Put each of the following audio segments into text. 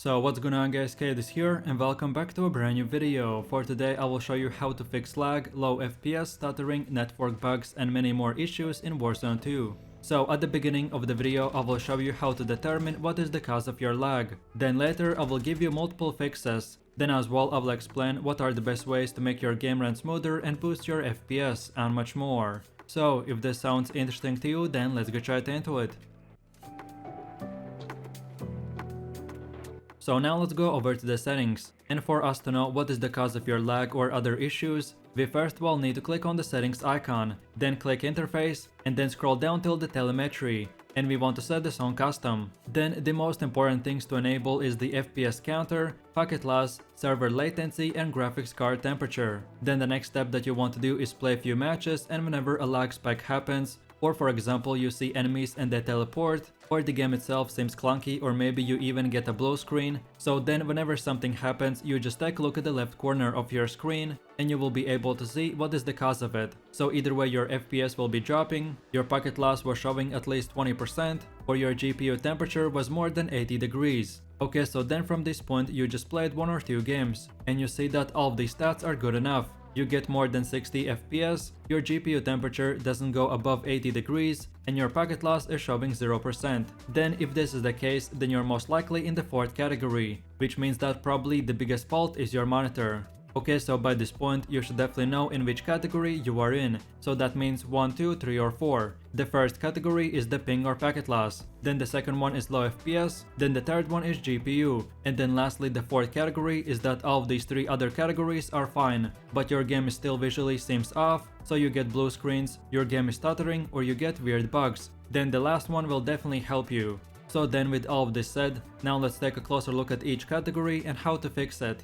So what's going on guys, Kate is here and welcome back to a brand new video. For today I will show you how to fix lag, low FPS, stuttering, network bugs and many more issues in Warzone 2. So at the beginning of the video I will show you how to determine what is the cause of your lag. Then later I will give you multiple fixes. Then as well I will explain what are the best ways to make your game run smoother and boost your FPS and much more. So if this sounds interesting to you, then let's get right into it. So now let's go over to the settings, and for us to know what is the cause of your lag or other issues, we first of all need to click on the settings icon, then click interface, and then scroll down till the telemetry, and we want to set this on custom. Then the most important things to enable is the FPS counter, packet loss, server latency and graphics card temperature. Then the next step that you want to do is play a few matches, and whenever a lag spike happens, or for example you see enemies and they teleport, or the game itself seems clunky, or maybe you even get a blue screen, so then whenever something happens you just take a look at the left corner of your screen and you will be able to see what is the cause of it. So either way your FPS will be dropping, your packet loss was showing at least 20%, or your GPU temperature was more than 80 degrees. Okay, so then from this point you just played one or two games and you see that all of these stats are good enough. You get more than 60 FPS, your GPU temperature doesn't go above 80 degrees, and your packet loss is showing 0%. Then if this is the case, then you're most likely in the fourth category, which means that probably the biggest fault is your monitor. Okay, so by this point you should definitely know in which category you are in, so that means 1, 2, 3 or 4. The first category is the ping or packet loss, then the second one is low FPS, then the third one is GPU, and then lastly the fourth category is that all of these three other categories are fine, but your game still visually seems off, so you get blue screens, your game is stuttering or you get weird bugs. Then the last one will definitely help you. So then with all of this said, now let's take a closer look at each category and how to fix it.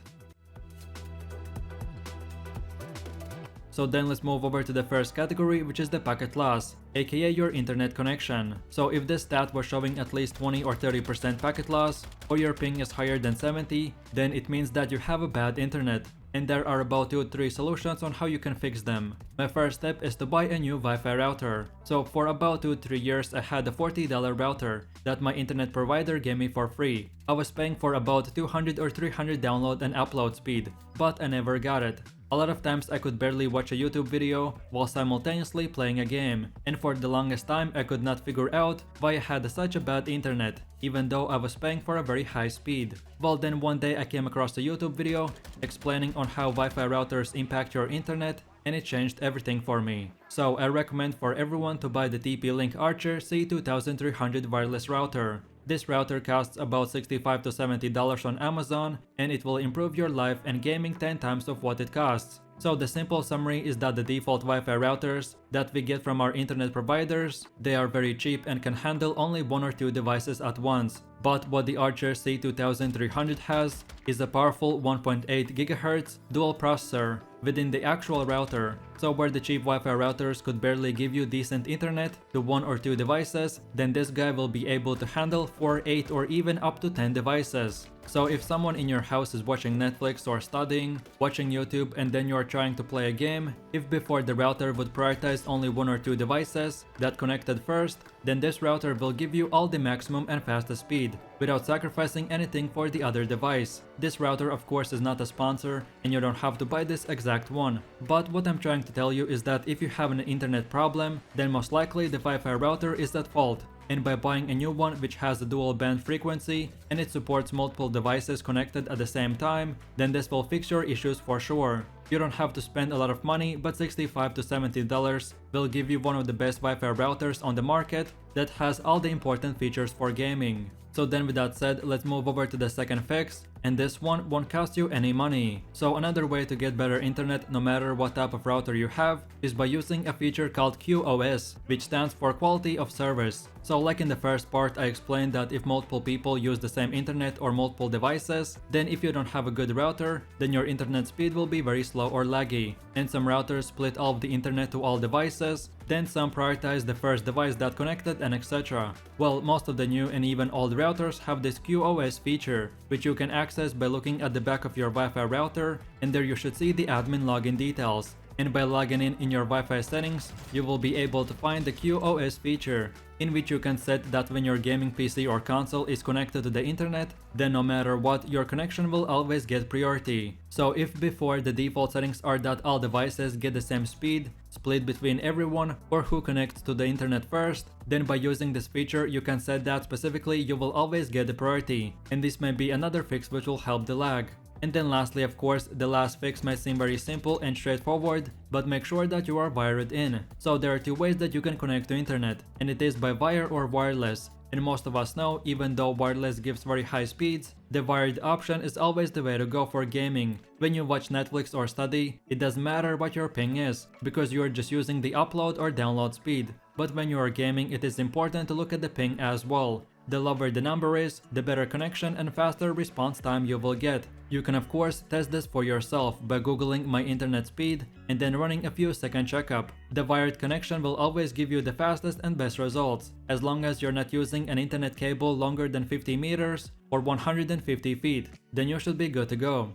So then let's move over to the first category, which is the packet loss, aka your internet connection. So if this stat was showing at least 20 or 30% packet loss, or your ping is higher than 70, then it means that you have a bad internet. And there are about 2-3 solutions on how you can fix them. My first step is to buy a new Wi-Fi router. So for about 2-3 years I had a $40 router that my internet provider gave me for free. I was paying for about 200 or 300 download and upload speed, but I never got it. A lot of times I could barely watch a YouTube video while simultaneously playing a game, and for the longest time I could not figure out why I had such a bad internet, even though I was paying for a very high speed. Well then one day I came across a YouTube video explaining on how Wi-Fi routers impact your internet, and it changed everything for me. So I recommend for everyone to buy the TP-Link Archer C2300 wireless router. This router costs about $65 to $70 on Amazon, and it will improve your life and gaming 10 times of what it costs. So the simple summary is that the default Wi-Fi routers that we get from our internet providers, they are very cheap and can handle only 1 or 2 devices at once. But what the Archer C2300 has is a powerful 1.8 GHz dual processor within the actual router. So where the cheap Wi-Fi routers could barely give you decent internet to 1 or 2 devices, then this guy will be able to handle 4, 8 or even up to 10 devices. So if someone in your house is watching Netflix or studying, watching YouTube, and then you are trying to play a game, if before the router would prioritize only 1 or 2 devices that connected first, then this router will give you all the maximum and fastest speed without sacrificing anything for the other device. This router of course is not a sponsor and you don't have to buy this exact one, but what I'm trying to tell you is that if you have an internet problem, then most likely the Wi-Fi router is at fault. And by buying a new one which has a dual band frequency and it supports multiple devices connected at the same time, then this will fix your issues for sure. You don't have to spend a lot of money, but $65 to $70 will give you one of the best Wi-Fi routers on the market that has all the important features for gaming. So then with that said, let's move over to the second fix, and this one won't cost you any money. So another way to get better internet no matter what type of router you have is by using a feature called QoS, which stands for quality of service. So like in the first part I explained that if multiple people use the same internet or multiple devices, then if you don't have a good router, then your internet speed will be very slow or laggy. And some routers split all of the internet to all devices, then some prioritize the first device that connected and etc. Well, most of the new and even old routers have this QoS feature, which you can access by looking at the back of your Wi-Fi router, and there you should see the admin login details. and by logging in your Wi-Fi settings, you will be able to find the QoS feature, in which you can set that when your gaming PC or console is connected to the internet, then no matter what, your connection will always get priority. So if before the default settings are that all devices get the same speed, split between everyone or who connects to the internet first, then by using this feature you can set that specifically you will always get the priority, and this may be another fix which will help the lag. And then lastly, of course, the last fix might seem very simple and straightforward, but make sure that you are wired in. So there are two ways that you can connect to internet, and it is by wire or wireless. And most of us know, even though wireless gives very high speeds, the wired option is always the way to go for gaming. When you watch Netflix or study, it doesn't matter what your ping is, because you are just using the upload or download speed. But when you are gaming, it is important to look at the ping as well. The lower the number is, the better connection and faster response time you will get. You can of course test this for yourself by googling my internet speed and then running a few second checkup. The wired connection will always give you the fastest and best results, as long as you're not using an internet cable longer than 50 meters or 150 feet, then you should be good to go.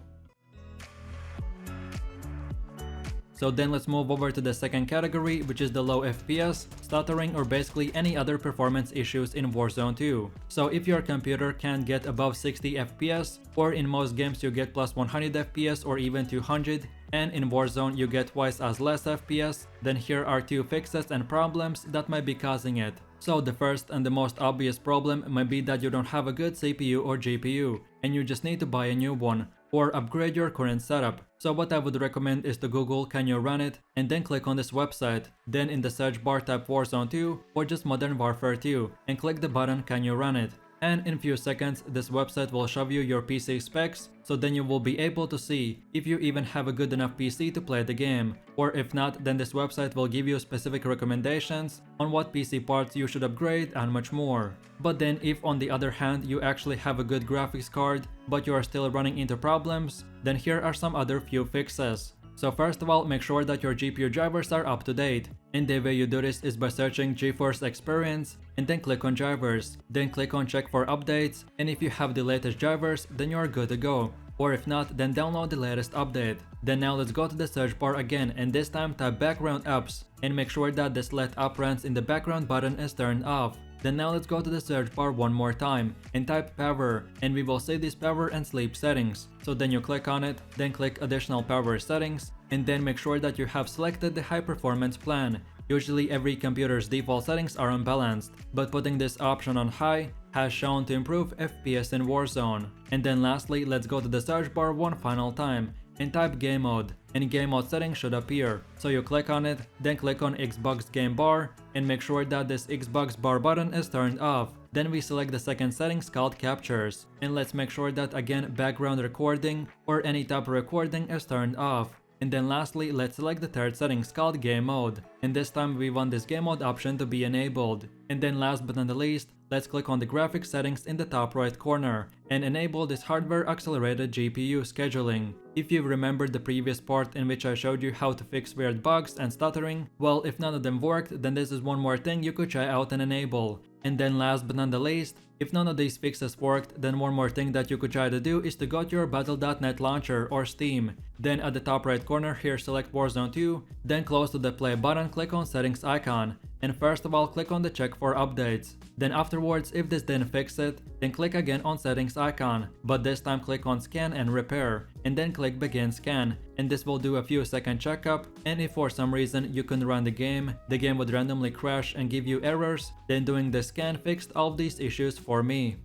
So then let's move over to the second category, which is the low FPS, stuttering, or basically any other performance issues in Warzone 2. So if your computer can't get above 60 FPS, or in most games you get plus 100 FPS or even 200, and in Warzone you get twice as less FPS, then here are two fixes and problems that might be causing it. So the first and the most obvious problem might be that you don't have a good CPU or GPU, and you just need to buy a new one, or upgrade your current setup. So what I would recommend is to Google "can you run it?" and then click on this website. Then in the search bar type Warzone 2 or just Modern Warfare 2 and click the button "can you run it?" And in few seconds this website will show you your PC specs, so then you will be able to see if you even have a good enough PC to play the game, or if not, then this website will give you specific recommendations on what PC parts you should upgrade and much more. But then if on the other hand you actually have a good graphics card but you are still running into problems, then here are some other few fixes. So first of all, make sure that your GPU drivers are up to date, and the way you do this is by searching GeForce Experience and then click on drivers, then click on check for updates, and if you have the latest drivers then you are good to go, or if not then download the latest update. Then now let's go to the search bar again and this time type background apps and make sure that the select app runs in the background button is turned off. Then now let's go to the search bar one more time and type power, and we will see this power and sleep settings. So then you click on it, then click additional power settings, and then make sure that you have selected the high performance plan. Usually every computer's default settings are unbalanced, but putting this option on high has shown to improve FPS in Warzone. And then lastly, let's go to the search bar one final time and type game mode, and game mode settings should appear. So you click on it, then click on Xbox game bar and make sure that this Xbox bar button is turned off. Then we select the second settings called captures, and let's make sure that again background recording or any type of recording is turned off. And then lastly, let's select the third settings called game mode, and this time we want this game mode option to be enabled. And then last but not the least, let's click on the graphics settings in the top right corner and enable this hardware accelerated GPU scheduling. If you remember the previous part in which I showed you how to fix weird bugs and stuttering, well, if none of them worked, then this is one more thing you could try out and enable. And then last but not the least, if none of these fixes worked, then one more thing that you could try to do is to go to your battle.net launcher or Steam. Then at the top right corner here select Warzone 2, then close to the play button click on settings icon, and first of all click on the check for updates. Then afterwards, if this didn't fix it, then click again on settings icon, but this time click on scan and repair, and then click begin scan, and this will do a few second checkup, and if for some reason you couldn't run the game would randomly crash and give you errors, then doing the scan fixed all of these issues for me.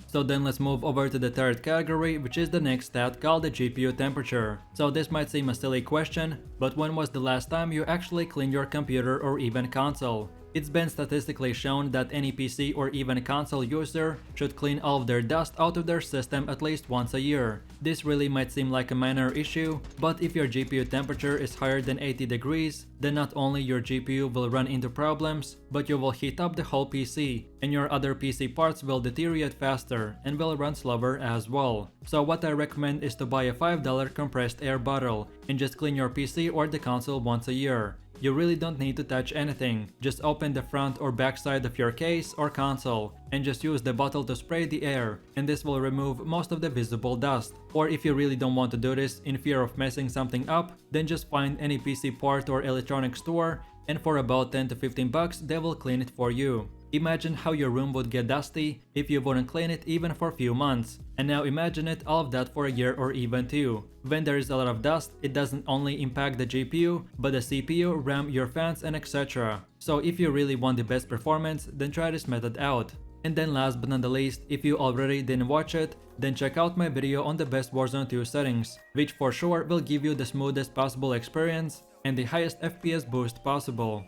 So then let's move over to the third category, which is the next stat called the GPU temperature. So this might seem a silly question, but when was the last time you actually cleaned your computer or even console? It's been statistically shown that any PC or even console user should clean all of their dust out of their system at least once a year. This really might seem like a minor issue, but if your GPU temperature is higher than 80 degrees, then not only your GPU will run into problems, but you will heat up the whole PC, and your other PC parts will deteriorate faster and will run slower as well. So what I recommend is to buy a $5 compressed air bottle and just clean your PC or the console once a year. you really don't need to touch anything. Just open the front or back side of your case or console and just use the bottle to spray the air, and this will remove most of the visible dust. Or if you really don't want to do this in fear of messing something up, then just find any PC port or electronic store, and for about 10 to 15 bucks they will clean it for you. Imagine how your room would get dusty if you wouldn't clean it even for a few months. And now imagine it all of that for a year or even two. When there is a lot of dust, it doesn't only impact the GPU, but the CPU, RAM, your fans, and etc. So if you really want the best performance, then try this method out. And then last but not the least, if you already didn't watch it, then check out my video on the best Warzone 2 settings, which for sure will give you the smoothest possible experience and the highest FPS boost possible.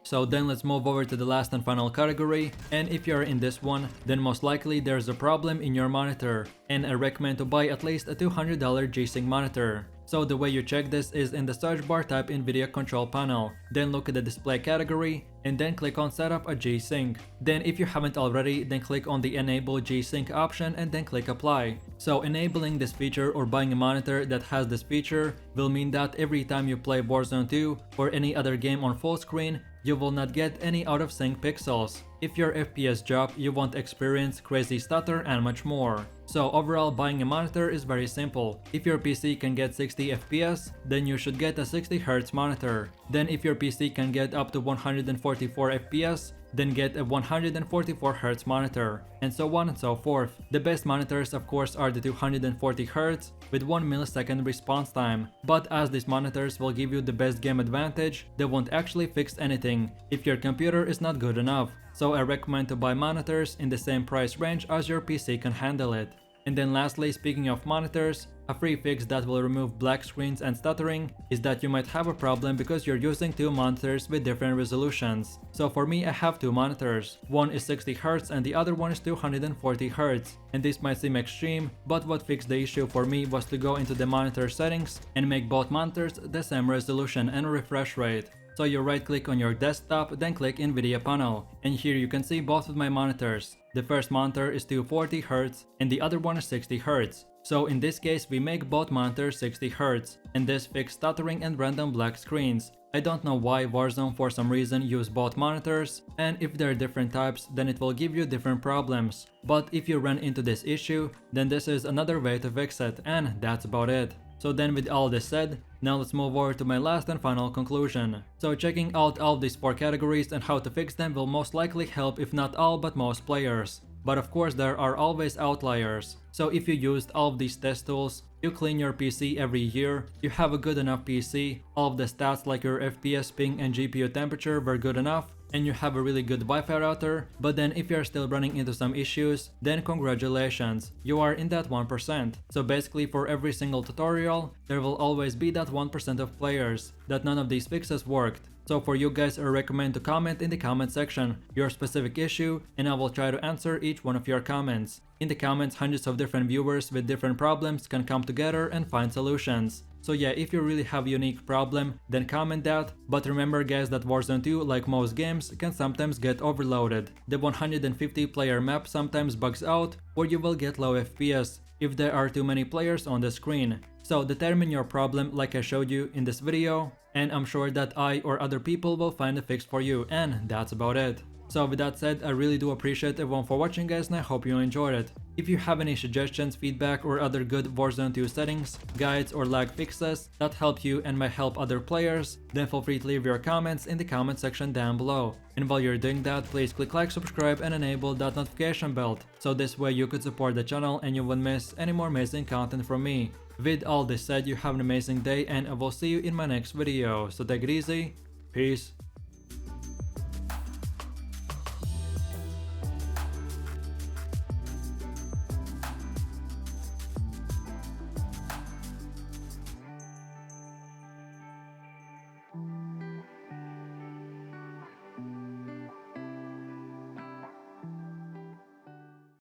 So then let's move over to the last and final category, and if you're in this one, then most likely there's a problem in your monitor, and I recommend to buy at least a $200 G-Sync monitor. So the way you check this is in the search bar type NVIDIA control panel, then look at the display category, and then click on setup a G-Sync. Then if you haven't already, then click on the enable G-Sync option and then click apply. So enabling this feature or buying a monitor that has this feature will mean that every time you play Warzone 2 or any other game on full screen, you will not get any out of sync pixels. If your FPS drop, you won't experience crazy stutter and much more. So overall, buying a monitor is very simple. If your PC can get 60 FPS, then you should get a 60Hz monitor. Then if your PC can get up to 144 FPS, then get a 144Hz monitor, and so on and so forth. The best monitors of course are the 240Hz with 1 millisecond response time, but as these monitors will give you the best game advantage, they won't actually fix anything if your computer is not good enough. So I recommend to buy monitors in the same price range as your PC can handle it. And then lastly, speaking of monitors, a free fix that will remove black screens and stuttering is that you might have a problem because you're using two monitors with different resolutions. So for me, I have two monitors. One is 60Hz and the other one is 240Hz. And this might seem extreme, but what fixed the issue for me was to go into the monitor settings and make both monitors the same resolution and refresh rate. So you right click on your desktop, then click NVIDIA panel, and here you can see both of my monitors. The first monitor is 240Hz and the other one is 60Hz. So in this case we make both monitors 60Hz, and this fixed stuttering and random black screens. I don't know why Warzone for some reason use both monitors, and if they're different types then it will give you different problems. But if you run into this issue, then this is another way to fix it, and that's about it. So then with all this said, now let's move over to my last and final conclusion. So checking out all of these 4 categories and how to fix them will most likely help if not all but most players. But of course there are always outliers. So if you used all of these test tools, you clean your PC every year, you have a good enough PC, all of the stats like your FPS, ping and GPU temperature were good enough, and you have a really good Wi-Fi router, but then if you're still running into some issues, then congratulations, you are in that 1%. So basically for every single tutorial, there will always be that 1% of players that none of these fixes worked. So for you guys, I recommend to comment in the comment section your specific issue, and I will try to answer each one of your comments. In the comments, hundreds of different viewers with different problems can come together and find solutions. So yeah, if you really have a unique problem, then comment that, but remember guys that Warzone 2, like most games, can sometimes get overloaded. The 150 player map sometimes bugs out, or you will get low FPS if there are too many players on the screen. So determine your problem like I showed you in this video, and I'm sure that I or other people will find a fix for you, and that's about it. So with that said, I really do appreciate everyone for watching guys, and I hope you enjoyed it. If you have any suggestions, feedback or other good Warzone 2 settings, guides or lag fixes that help you and might help other players, then feel free to leave your comments in the comment section down below. And while you're doing that, please click like, subscribe and enable that notification bell, so this way you could support the channel and you won't miss any more amazing content from me. With all this said, you have an amazing day and I will see you in my next video, so take it easy, peace.